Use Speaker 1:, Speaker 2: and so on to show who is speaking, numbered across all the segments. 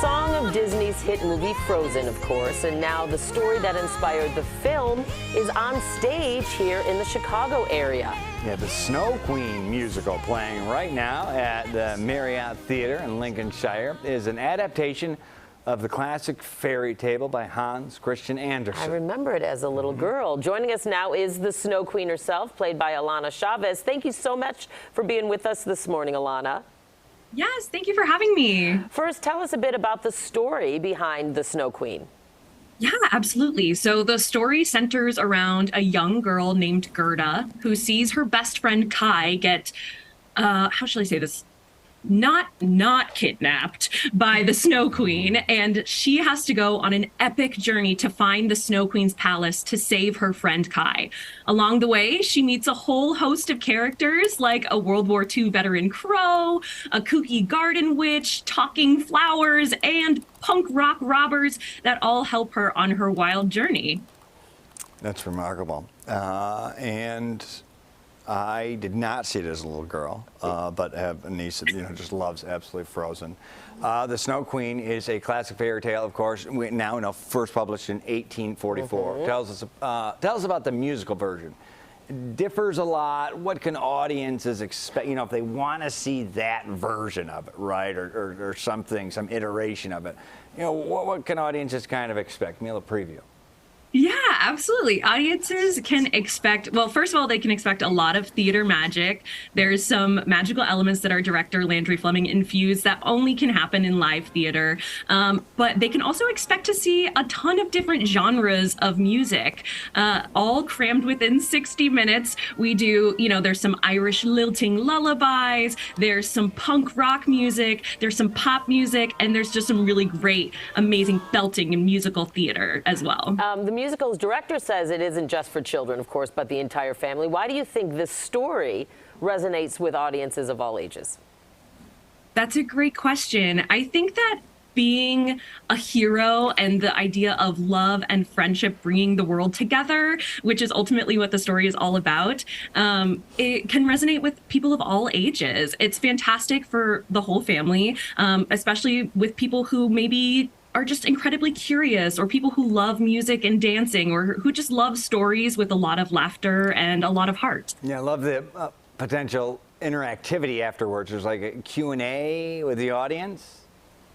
Speaker 1: song of Disney's hit movie Frozen, of course, and now the story that inspired the film is on stage here in the Chicago area.
Speaker 2: Yeah, the Snow Queen musical playing right now at the Marriott Theatre in Lincolnshire is an adaptation of the classic fairy tale by Hans Christian Andersen.
Speaker 1: I remember it as a little girl. Joining us now is the Snow Queen herself, played by Alana Chavez. Thank you so much for being with us this morning, Alana.
Speaker 3: Yes, thank you for having me.
Speaker 1: First, tell us a bit about the story behind the Snow Queen.
Speaker 3: Yeah, absolutely. So the story centers around a young girl named Gerda who sees her best friend Kai get, how shall I say this? Not kidnapped by the Snow Queen, and she has to go on an epic journey to find the Snow Queen's palace to save her friend Kai. Along the way, she meets a whole host of characters like a World War II veteran crow, a kooky garden witch, talking flowers, and punk rock robbers that all help her on her wild journey.
Speaker 2: That's remarkable. And I did not see it as a little girl, but have a niece that just loves absolutely Frozen. The Snow Queen is a classic fairy tale, of course. We now know first published in 1844. Tells us about the musical version. It differs a lot. What can audiences expect? If they want to see that version of it, right, or something, some iteration of it. What can audiences kind of expect? Give me a little preview.
Speaker 3: Yeah, absolutely. Audiences can expect, well, first of all, they can expect a lot of theater magic. There's some magical elements that our director, Landry Fleming, infused that only can happen in live theater. But they can also expect to see a ton of different genres of music, all crammed within 60 minutes. We do, there's some Irish lilting lullabies, there's some punk rock music, there's some pop music, and there's just some really great, amazing belting and musical theater as well.
Speaker 1: The musical's director says it isn't just for children, of course, but the entire family. Why do you think this story resonates with audiences of all ages?
Speaker 3: That's a great question. I think that being a hero and the idea of love and friendship bringing the world together, which is ultimately what the story is all about, it can resonate with people of all ages. It's fantastic for the whole family, especially with people who maybe are just incredibly curious, or people who love music and dancing, or who just love stories with a lot of laughter and a lot of heart.
Speaker 2: Yeah, I love the potential interactivity afterwards. There's like a Q&A with the audience.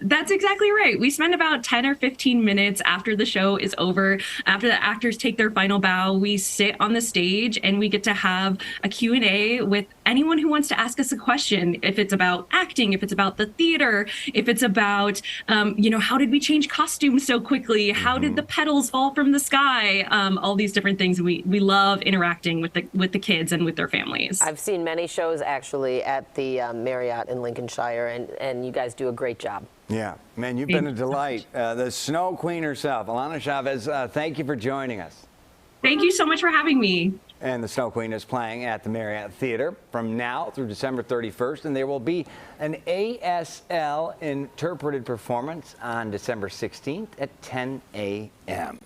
Speaker 3: That's exactly right. We spend about 10 or 15 minutes after the show is over. After the actors take their final bow, we sit on the stage and we get to have a Q&A with anyone who wants to ask us a question. If it's about acting, if it's about the theater, if it's about, how did we change costumes so quickly? How did the petals fall from the sky? All these different things. We love interacting with the kids and with their families.
Speaker 1: I've seen many shows actually at the Marriott in Lincolnshire, and you guys do a great job.
Speaker 2: Yeah, man, you've been a delight. The Snow Queen herself, Alana Chavez, thank you for joining us.
Speaker 3: Thank you so much for having me.
Speaker 2: And the Snow Queen is playing at the Marriott Theatre from now through December 31st, and there will be an ASL interpreted performance on December 16th at 10 a.m.